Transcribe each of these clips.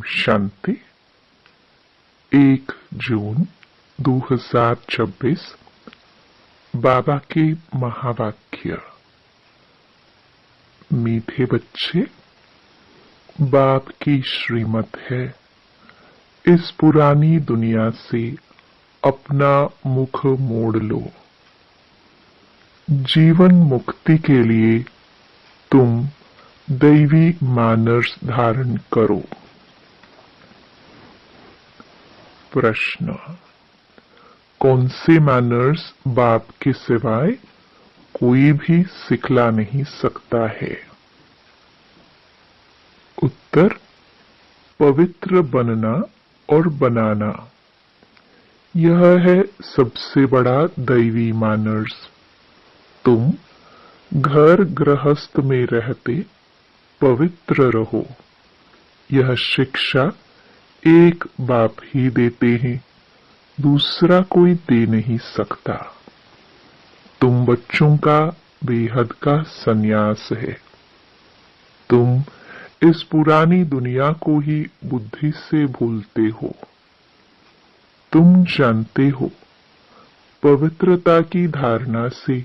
शांति। 1 जून 2026 बाबा के महावाक्य। मीठे बच्चे, बाप की श्रीमत है, इस पुरानी दुनिया से अपना मुख मोड़ लो। जीवन मुक्ति के लिए तुम दैवी मैनर्स धारण करो। प्रश्न: कौन से मैनर्स बाप के सिवाय कोई भी सिखला नहीं सकता है? उत्तर: पवित्र बनना और बनाना, यह है सबसे बड़ा दैवी मैनर्स। तुम घर गृहस्थ में रहते पवित्र रहो, यह शिक्षा एक बाप ही देते हैं, दूसरा कोई दे नहीं सकता। तुम बच्चों का बेहद का संन्यास है। तुम इस पुरानी दुनिया को ही बुद्धि से भूलते हो। तुम जानते हो, पवित्रता की धारणा से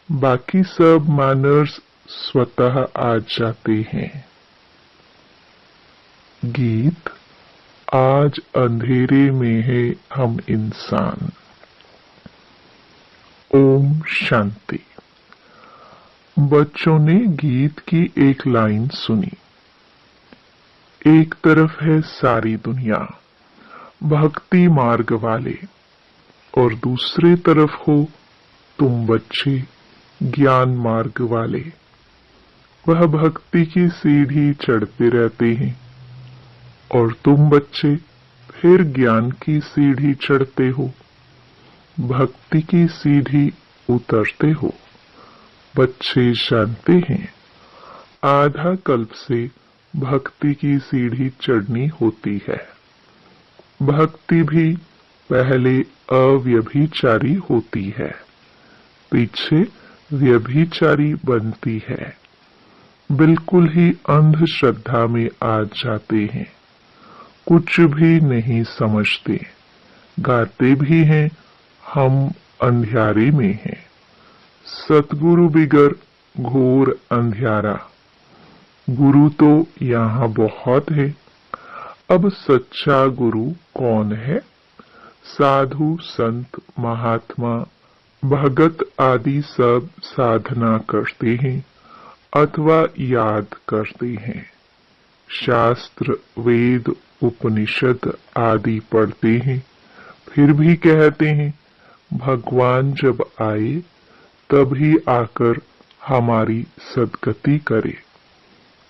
बाकी सब मैनर्स स्वतः आ जाते हैं। गीत: आज अंधेरे में है हम इंसान। ओम शांति। बच्चों ने गीत की एक लाइन सुनी। एक तरफ है सारी दुनिया, भक्ति मार्ग वाले, और दूसरे तरफ हो तुम बच्चे, ज्ञान मार्ग वाले। वह भक्ति की सीढ़ी चढ़ते रहते हैं और तुम बच्चे फिर ज्ञान की सीढ़ी चढ़ते हो, भक्ति की सीढ़ी उतरते हो। बच्चे जानते हैं, आधा कल्प से भक्ति की सीढ़ी चढ़नी होती है। भक्ति भी पहले अव्यभिचारी होती है, पीछे व्यभिचारी बनती है। बिल्कुल ही अंधश्रद्धा में आ जाते हैं, कुछ भी नहीं समझते, गाते भी हैं हम अंधियारे में हैं। सतगुरु बिगर घोर अंधियारा। गुरु तो यहाँ बहुत है। अब सच्चा गुरु कौन है? साधु संत महात्मा भगत आदि सब साधना करते हैं अथवा याद करते हैं, शास्त्र वेद उपनिषद आदि पढ़ते हैं, फिर भी कहते हैं भगवान जब आए तभी आकर हमारी सद्गति करे।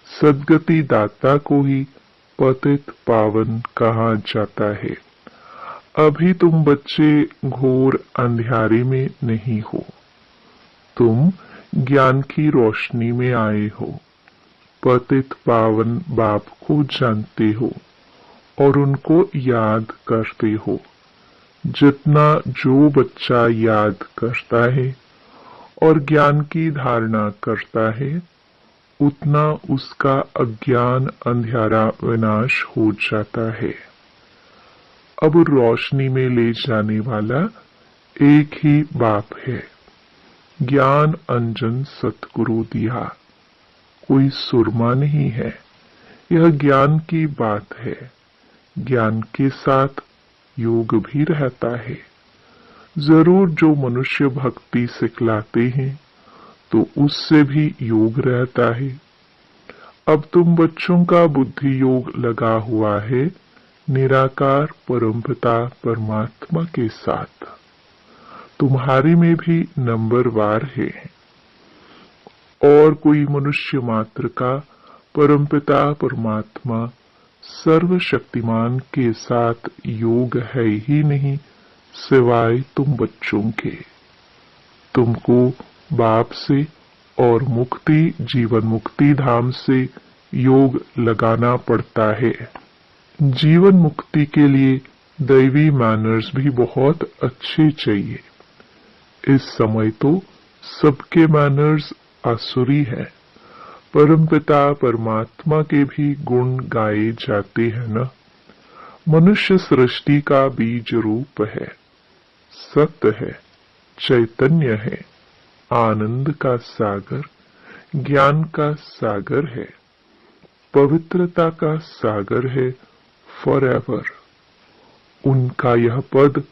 सद्गति दाता को ही पतित पावन कहा जाता है। अभी तुम बच्चे घोर अंधियारे में नहीं हो, तुम ज्ञान की रोशनी में आए हो। पतित पावन बाप को जानते हो और उनको याद करते हो। जितना जो बच्चा याद करता है और ज्ञान की धारणा करता है, उतना उसका अज्ञान अंधियारा विनाश हो जाता है। अब रोशनी में ले जाने वाला एक ही बाप है। ज्ञान अंजन सतगुरु दिया, कोई सुरमा नहीं है। यह ज्ञान की बात है। ज्ञान के साथ योग भी रहता है। जरूर जो मनुष्य भक्ति सिखलाते हैं तो उससे भी योग रहता है। अब तुम बच्चों का बुद्धि योग लगा हुआ है निराकार परमपिता परमात्मा के साथ। तुम्हारे में भी नंबरवार है और कोई मनुष्य मात्र का परमपिता परमात्मा सर्वशक्तिमान के साथ योग है ही नहीं, सिवाय तुम बच्चों के। तुमको बाप से और मुक्ति जीवन मुक्ति धाम से योग लगाना पड़ता है। जीवन मुक्ति के लिए दैवी मैनर्स भी बहुत अच्छे चाहिए। इस समय तो सबके मैनर्स आसुरी है। परमपिता परमात्मा के भी गुण गाए जाते हैं न। मनुष्य सृष्टि का बीज रूप है, सत्य है, चैतन्य है, आनंद का सागर, ज्ञान का सागर है, पवित्रता का सागर है, फॉरएवर। उनका यह पद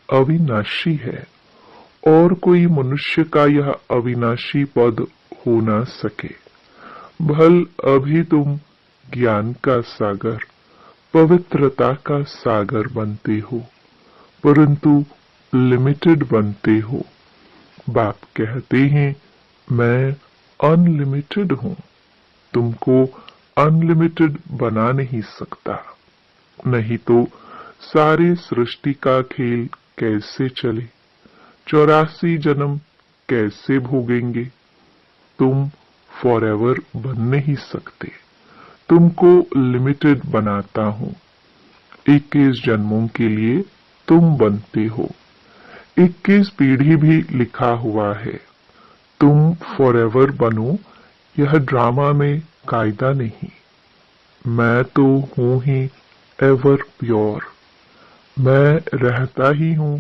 अविनाशी है और कोई मनुष्य का यह अविनाशी पद हो न सके। भल अभी तुम ज्ञान का सागर, पवित्रता का सागर बनते हो, परंतु लिमिटेड बनते हो। बाप कहते हैं मैं अनलिमिटेड हूं, तुमको अनलिमिटेड बना नहीं सकता, नहीं तो सारे सृष्टि का खेल कैसे चले, 84 जन्म कैसे भोगेंगे। तुम फॉरएवर बन नहीं सकते, तुमको लिमिटेड बनाता हूं। 21 जन्मों के लिए तुम बनते हो, 21 पीढ़ी भी लिखा हुआ है। तुम फॉरएवर बनो, यह ड्रामा में कायदा नहीं। मैं तो हूं ही एवर प्योर, मैं रहता ही हूं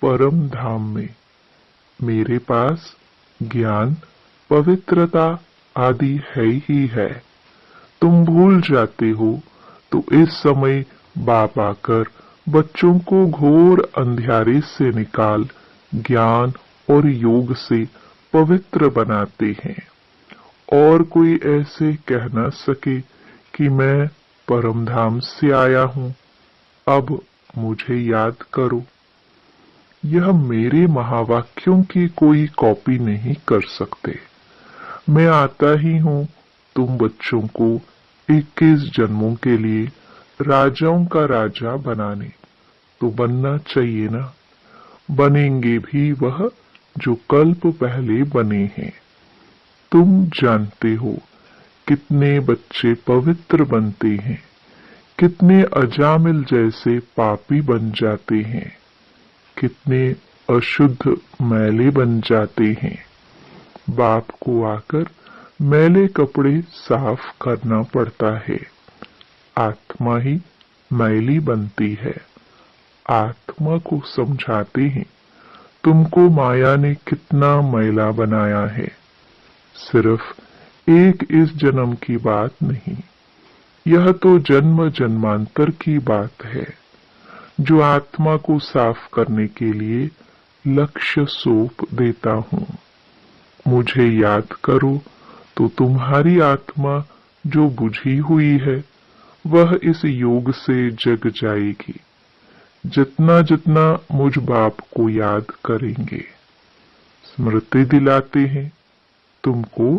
परम धाम में। मेरे पास ज्ञान, पवित्रता आदि है ही है। तुम भूल जाते हो तो इस समय बाप आकर बच्चों को घोर अंधियारे से निकाल ज्ञान और योग से पवित्र बनाते हैं। और कोई ऐसे कह न सके कि मैं परमधाम से आया हूं, अब मुझे याद करो। यह मेरे महावाक्यों की कोई कॉपी नहीं कर सकते। मैं आता ही हूं तुम बच्चों को 21 जन्मों के लिए राजाओं का राजा बनाने। तो बनना चाहिए ना, बनेंगे भी वह जो कल्प पहले बने हैं। तुम जानते हो कितने बच्चे पवित्र बनते हैं, कितने अजामिल जैसे पापी बन जाते हैं, कितने अशुद्ध मैले बन जाते हैं। बाप को आकर मैले कपड़े साफ करना पड़ता है। आत्मा ही मैली बनती है। आत्मा को समझाते हैं तुमको माया ने कितना मैला बनाया है। सिर्फ एक इस जन्म की बात नहीं, यह तो जन्म जन्मांतर की बात है। जो आत्मा को साफ करने के लिए लक्ष्य सौंप देता हूं। मुझे याद करो तो तुम्हारी आत्मा जो बुझी हुई है वह इस योग से जग जाएगी। जितना जितना मुझ बाप को याद करेंगे। स्मृति दिलाते हैं तुमको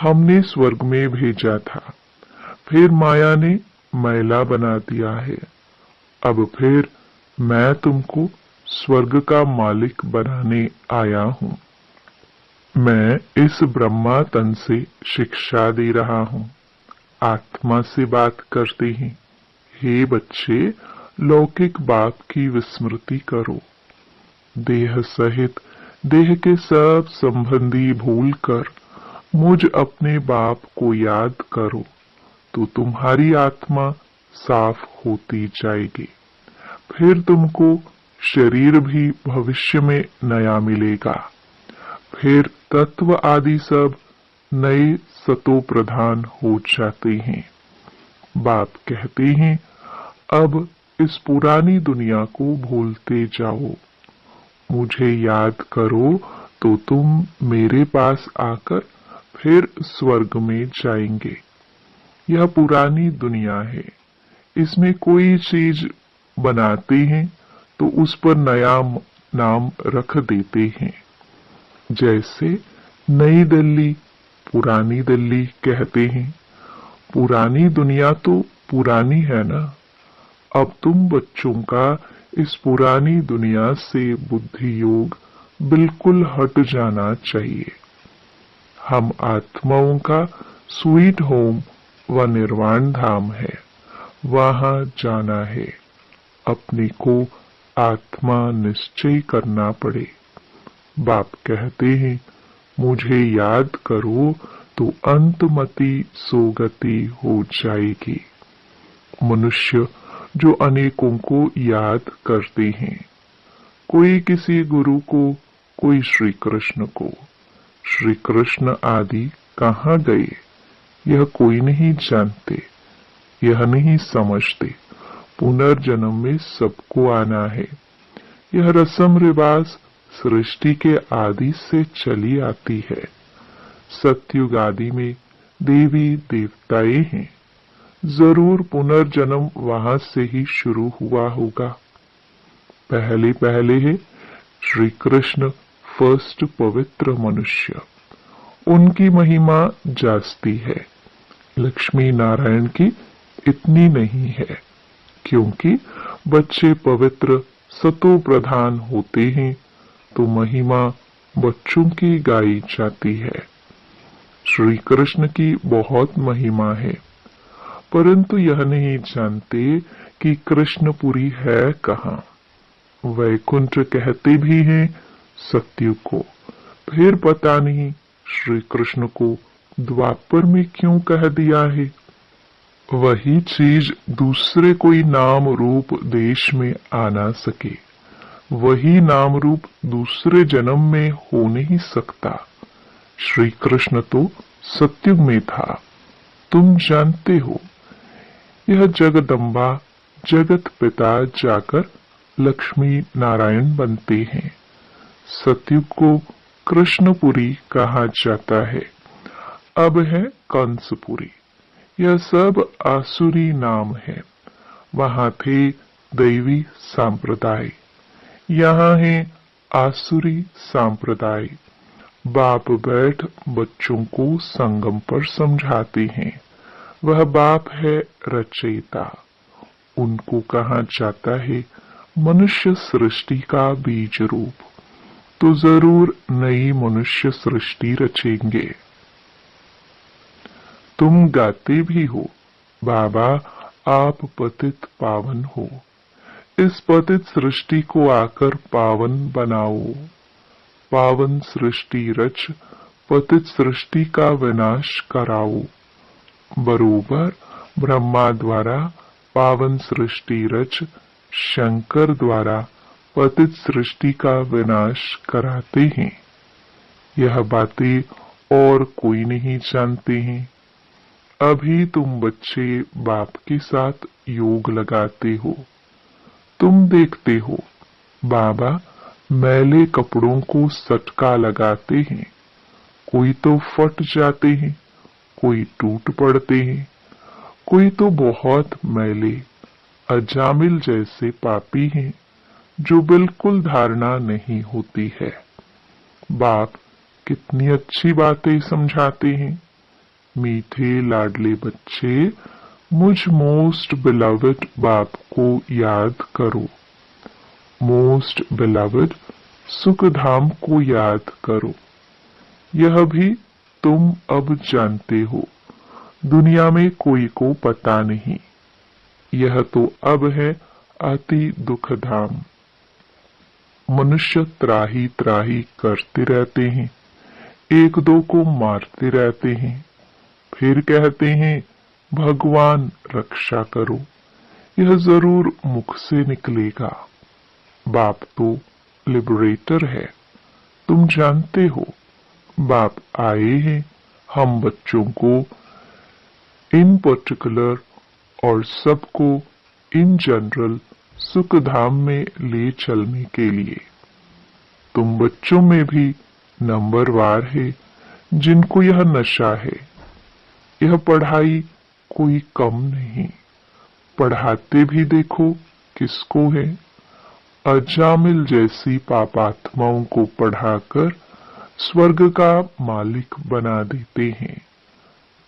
हमने स्वर्ग में भेजा था, फिर माया ने मैला बना दिया है। अब फिर मैं तुमको स्वर्ग का मालिक बनाने आया हूं। मैं इस ब्रह्मा तन से शिक्षा दे रहा हूं। आत्मा से बात करते हैं, हे बच्चे लौकिक बाप की विस्मृति करो। देह सहित देह के सब संबंधी भूल कर मुझ अपने बाप को याद करो तो तुम्हारी आत्मा साफ होती जाएगी। फिर तुमको शरीर भी भविष्य में नया मिलेगा। फिर तत्व आदि सब नए सतो प्रधान हो जाते हैं। बाप कहते हैं अब इस पुरानी दुनिया को भूलते जाओ। मुझे याद करो तो तुम मेरे पास आकर फिर स्वर्ग में जाएंगे। यह पुरानी दुनिया है, इसमें कोई चीज बनाते हैं तो उस पर नया नाम रख देते हैं। जैसे नई दिल्ली, पुरानी दिल्ली कहते हैं। पुरानी दुनिया तो पुरानी है ना। अब तुम बच्चों का इस पुरानी दुनिया से बुद्धि योग बिल्कुल हट जाना चाहिए। हम आत्माओं का स्वीट होम व निर्वाण धाम है, वहां जाना है। अपने को आत्मा निश्चय करना पड़े। बाप कहते हैं मुझे याद करो तो अंतमति सोगति हो जाएगी। मनुष्य जो अनेकों को याद करते हैं, कोई किसी गुरु को, कोई श्री कृष्ण को। श्री कृष्ण आदि कहाँ गए यह कोई नहीं जानते, यह नहीं समझते। पुनर्जन्म में सबको आना है। यह रस्म रिवाज सृष्टि के आदि से चली आती है। सतयुग आदि में देवी देवताएं हैं, जरूर पुनर्जन्म वहां से ही शुरू हुआ होगा। पहले पहले है श्री कृष्ण फर्स्ट पवित्र मनुष्य, उनकी महिमा जास्ती है। लक्ष्मी नारायण की इतनी नहीं है, क्योंकि बच्चे पवित्र सतो प्रधान होते हैं, तो महिमा बच्चों की गाई जाती है। श्री कृष्ण की बहुत महिमा है, परंतु यह नहीं जानते कि कृष्णपुरी है कहाँ। वैकुंठ कहते भी हैं सत्युग को, फिर पता नहीं श्री कृष्ण को द्वापर में क्यों कह दिया है। वही चीज दूसरे कोई नाम रूप देश में आ ना सके, वही नाम रूप दूसरे जन्म में हो नहीं सकता। श्री कृष्ण तो सत्युग में था, तुम जानते हो। यह जगदम्बा जगत पिता जाकर लक्ष्मी नारायण बनते हैं। सतयुग को कृष्णपुरी कहा जाता है, अब है कंसपुरी। यह सब आसुरी नाम है। वहां थे दैवी सांप्रदाय, यहाँ है आसुरी सांप्रदाय। बाप बैठ बच्चों को संगम पर समझाते हैं। वह बाप है रचयिता। उनको कहा जाता है मनुष्य सृष्टि का बीज रूप, तो जरूर नई मनुष्य सृष्टि रचेंगे। तुम गाते भी हो, बाबा आप पतित पावन हो, इस पतित सृष्टि को आकर पावन बनाओ। पावन सृष्टि रच पतित सृष्टि का विनाश कराओ। बरोबर ब्रह्मा द्वारा पावन सृष्टि रच शंकर द्वारा पतित सृष्टि का विनाश कराते हैं। यह बातें और कोई नहीं जानते हैं। अभी तुम बच्चे बाप के साथ योग लगाते हो। तुम देखते हो बाबा मैले कपड़ों को सटका लगाते हैं, कोई तो फट जाते हैं, कोई टूट पड़ते हैं, कोई तो बहुत मैले अजामिल जैसे पापी हैं, जो बिल्कुल धारणा नहीं होती है। बाप कितनी अच्छी बातें समझाते हैं। मीठे लाडले बच्चे, मुझ मोस्ट बिलवड बाप को याद करो। मोस्ट बिलवड सुखधाम को याद करो। यह भी तुम अब जानते हो, दुनिया में कोई को पता नहीं। यह तो अब है अति दुखधाम। मनुष्य त्राही त्राही करते रहते हैं, एक दो को मारते रहते हैं, फिर कहते हैं भगवान रक्षा करो। यह जरूर मुख से निकलेगा। बाप तो लिबरेटर है, तुम जानते हो। बाप आए हैं हम बच्चों को इन पर्टिकुलर और सबको इन जनरल सुखधाम में ले चलने के लिए। तुम बच्चों में भी नंबरवार है जिनको यह नशा है। यह पढ़ाई कोई कम नहीं। पढ़ाते भी देखो किसको है। अजामिल जैसी पापात्माओं को पढ़ाकर स्वर्ग का मालिक बना देते हैं।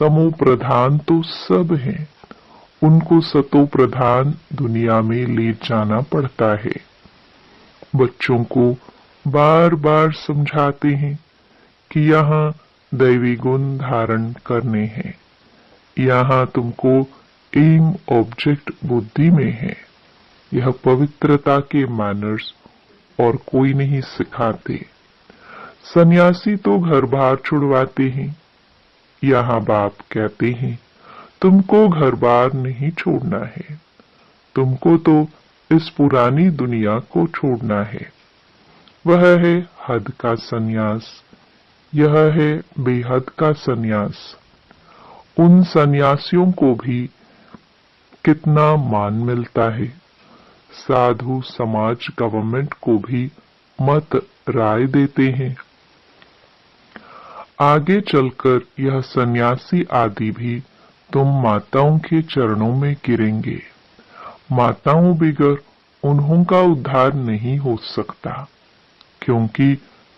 तमो प्रधान तो सब हैं, उनको सतो प्रधान दुनिया में ले जाना पड़ता है। बच्चों को बार बार समझाते हैं कि यहाँ दैवी गुण धारण करने हैं। यहाँ तुमको एम ऑब्जेक्ट बुद्धि में है। यह पवित्रता के मैनर्स और कोई नहीं सिखाते। सन्यासी तो घर बार छुड़वाते हैं, यहाँ बाप कहते हैं तुमको घर बार नहीं छोड़ना है, तुमको तो इस पुरानी दुनिया को छोड़ना है। वह है हद का सन्यास, यह है बेहद का सन्यास। उन सन्यासियों को भी कितना मान मिलता है। साधु समाज गवर्नमेंट को भी मत राय देते हैं। आगे चलकर यह सन्यासी आदि भी तुम माताओं के चरणों में गिरेंगे। माताओं बिगर उन्हों का उद्धार नहीं हो सकता, क्योंकि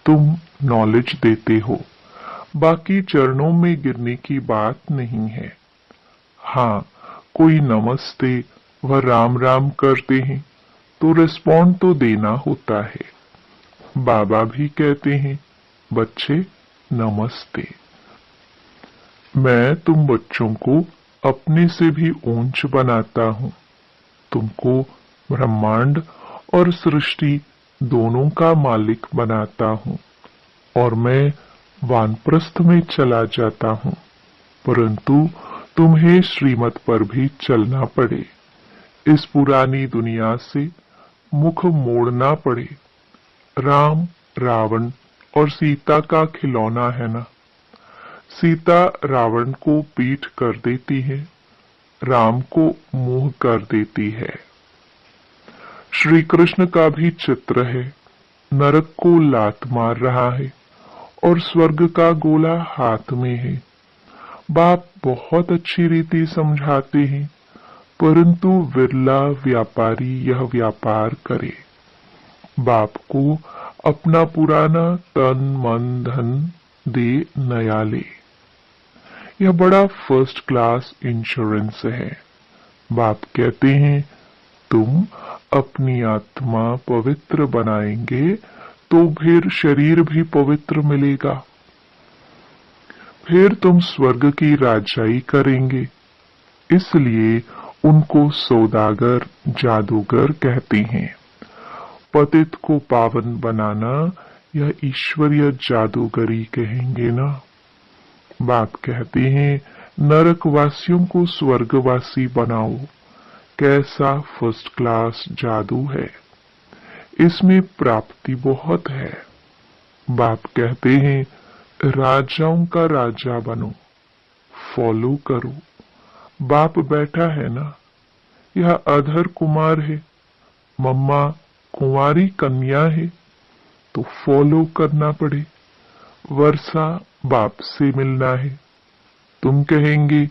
तुम नॉलेज देते हो। बाकी चरणों में गिरने की बात नहीं है। हाँ, कोई नमस्ते व राम राम करते हैं तो रिस्पॉन्ड तो देना होता है। बाबा भी कहते हैं बच्चे नमस्ते। मैं तुम बच्चों को अपने से भी ऊंच बनाता हूँ। तुमको ब्रह्मांड और सृष्टि दोनों का मालिक बनाता हूँ और मैं वानप्रस्थ में चला जाता हूँ, परंतु तुम्हें श्रीमत पर भी चलना पड़े। इस पुरानी दुनिया से मुख मोड़ना पड़े। राम रावण और सीता का खिलौना है ना। सीता रावण को पीठ कर देती है, राम को मुंह कर देती है। श्री कृष्ण का भी चित्र है, नरक को लात मार रहा है और स्वर्ग का गोला हाथ में है। बाप बहुत अच्छी रीति समझाते हैं, परंतु विरला व्यापारी यह व्यापार करे। बाप को अपना पुराना तन मन धन दे नया ले। यह बड़ा फर्स्ट क्लास इंश्योरेंस है। बाप कहते हैं तुम अपनी आत्मा पवित्र बनाएंगे तो फिर शरीर भी पवित्र मिलेगा। फिर तुम स्वर्ग की राजाई करेंगे। इसलिए उनको सौदागर जादूगर कहते हैं। पतित को पावन बनाना यह ईश्वरीय जादूगरी कहेंगे ना। बाप कहते हैं नरकवासियों को स्वर्गवासी बनाओ। कैसा फर्स्ट क्लास जादू है, इसमें प्राप्ति बहुत है। बाप कहते हैं राजाओं का राजा बनो, फॉलो करो। बाप बैठा है ना, यह अधर कुमार है, मम्मा कुंवारी कन्या है, तो फॉलो करना पड़े। वर्षा बाप से मिलना है। तुम कहेंगे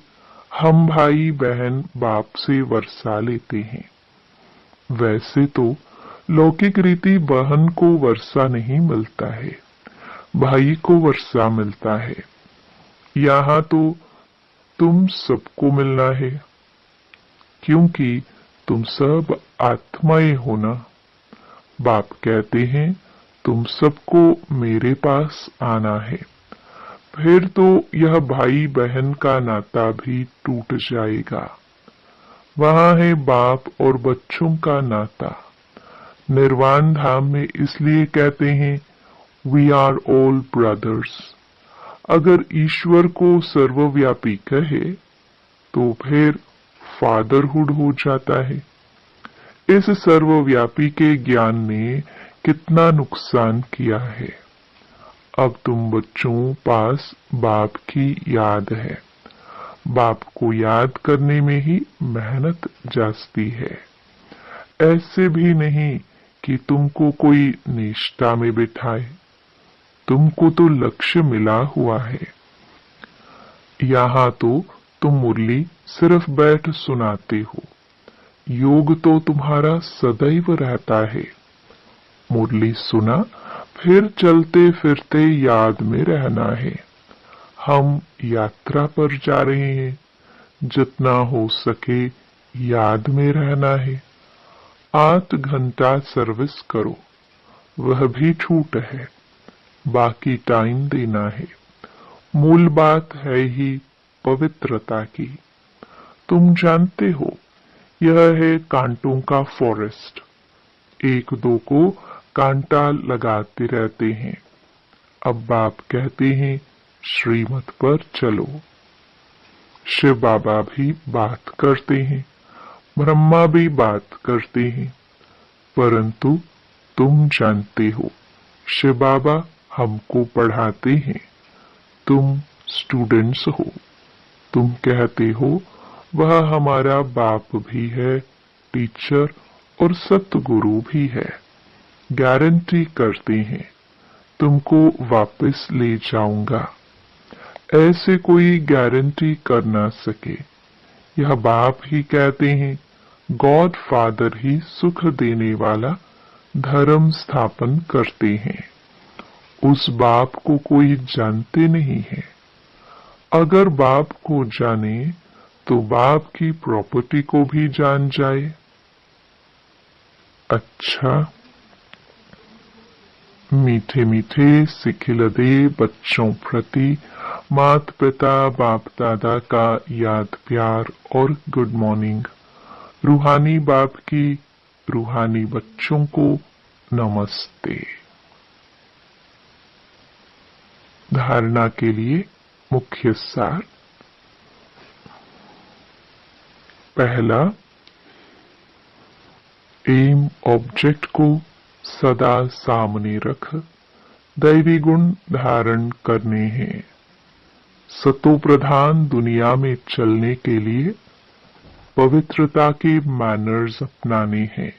हम भाई बहन बाप से वर्षा लेते हैं। वैसे तो लौकिक रीति बहन को वर्षा नहीं मिलता है, भाई को वर्षा मिलता है। यहाँ तो तुम सबको मिलना है, क्योंकि तुम सब आत्माएं हो ना। बाप कहते हैं तुम सबको मेरे पास आना है। फिर तो यह भाई बहन का नाता भी टूट जाएगा। वहां है बाप और बच्चों का नाता। निर्वाण धाम में इसलिए कहते हैं वी आर ऑल ब्रदर्स। अगर ईश्वर को सर्वव्यापी कहे तो फिर फादरहुड हो जाता है। इस सर्वव्यापी के ज्ञान ने कितना नुकसान किया है। अब तुम बच्चों पास बाप की याद है। बाप को याद करने में ही मेहनत जाती है। ऐसे भी नहीं कि तुमको कोई निष्ठा में बिठाए। तुमको तो लक्ष्य मिला हुआ है। यहाँ तो तुम मुरली सिर्फ बैठ सुनाते हो। योग तो तुम्हारा सदैव रहता है। मुरली सुना, फिर चलते फिरते याद में रहना है। हम यात्रा पर जा रहे हैं, जितना हो सके याद में रहना है। 8 घंटा सर्विस करो, वह भी छूट है। बाकी टाइम देना है। मूल बात है ही पवित्रता की। तुम जानते हो यह है कांटों का फॉरेस्ट। एक दो को कांटा लगाते रहते हैं। अब बाप कहते हैं श्रीमत पर चलो। शिव बाबा भी बात करते हैं, ब्रह्मा भी बात करते हैं, परंतु तुम जानते हो शिव बाबा हमको पढ़ाते हैं, तुम स्टूडेंट्स हो। तुम कहते हो वह हमारा बाप भी है, टीचर और सतगुरु भी है। गारंटी करते हैं तुमको वापस ले जाऊंगा। ऐसे कोई गारंटी कर ना सके। यह बाप ही कहते हैं, गॉड फादर ही सुख देने वाला धर्म स्थापन करते हैं। उस बाप को कोई जानते नहीं है। अगर बाप को जाने तो बाप की प्रॉपर्टी को भी जान जाए। अच्छा, मीठे मीठे सिखिलदे बच्चों प्रति माता पिता बाप दादा का याद प्यार और गुड मॉर्निंग। रूहानी बाप की रूहानी बच्चों को नमस्ते। धारणा के लिए मुख्य सार। पहला, एम ऑब्जेक्ट को सदा सामने रख दैवी गुण धारण करने हैं। सतो प्रधान दुनिया में चलने के लिए पवित्रता के मैनर्स अपनाने हैं।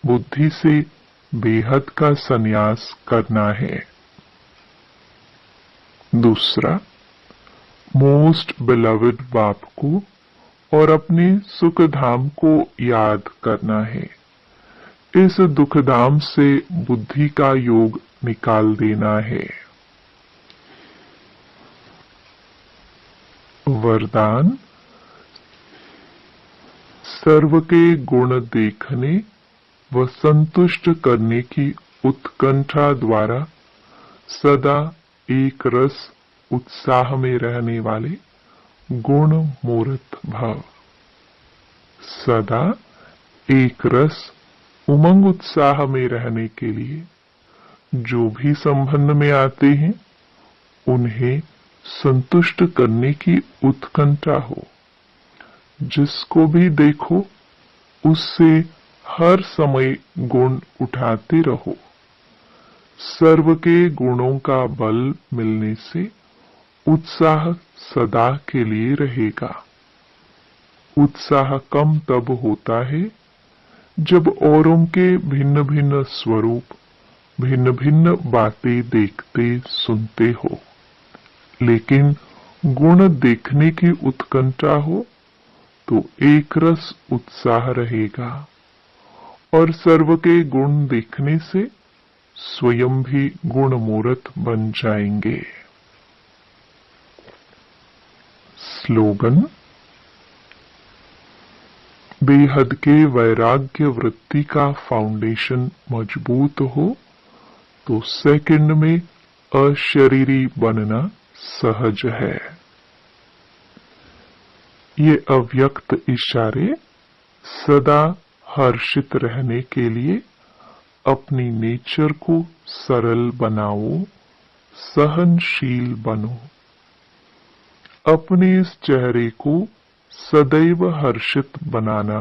बुद्धि से बेहद का संन्यास करना है। दूसरा, मोस्ट बिलवड बाप को और अपने सुख धाम को याद करना है। इस दुखधाम से बुद्धि का योग निकाल देना है। वरदान, सर्व के गुण देखने व संतुष्ट करने की उत्कंठा द्वारा सदा एक रस उत्साह में रहने वाले गुण मूर्त भव। सदा एक रस उमंग उत्साह में रहने के लिए जो भी संबंध में आते हैं उन्हें संतुष्ट करने की उत्कंठा हो। जिसको भी देखो उससे हर समय गुण उठाते रहो। सर्व के गुणों का बल मिलने से उत्साह सदा के लिए रहेगा। उत्साह कम तब होता है जब औरों के भिन्न भिन्न स्वरूप, भिन्न भिन्न बातें देखते सुनते हो, लेकिन गुण देखने की उत्कंठा हो तो एक रस उत्साह रहेगा और सर्व के गुण देखने से स्वयं भी गुणमूर्त बन जाएंगे। स्लोगन, बेहद के वैराग्य वृत्ति का फाउंडेशन मजबूत हो तो सेकंड में अशरीरी बनना सहज है। ये अव्यक्त इशारे सदा हर्षित रहने के लिए अपनी नेचर को सरल बनाओ, सहनशील बनो। अपने इस चेहरे को सदैव हर्षित बनाना,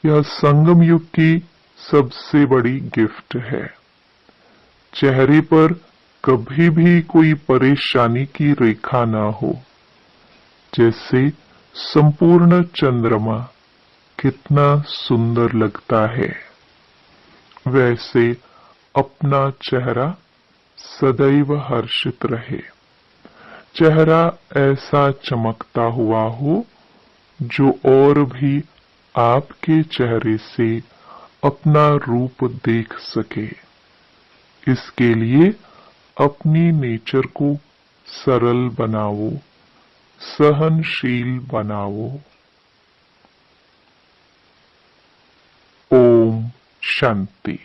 यह संगम युग की सबसे बड़ी गिफ्ट है। चेहरे पर कभी भी कोई परेशानी की रेखा ना हो। जैसे संपूर्ण चंद्रमा कितना सुंदर लगता है, वैसे अपना चेहरा सदैव हर्षित रहे। चेहरा ऐसा चमकता हुआ हो जो और भी आपके चेहरे से अपना रूप देख सके। इसके लिए अपनी नेचर को सरल बनाओ, सहनशील बनाओ। ओम शांति।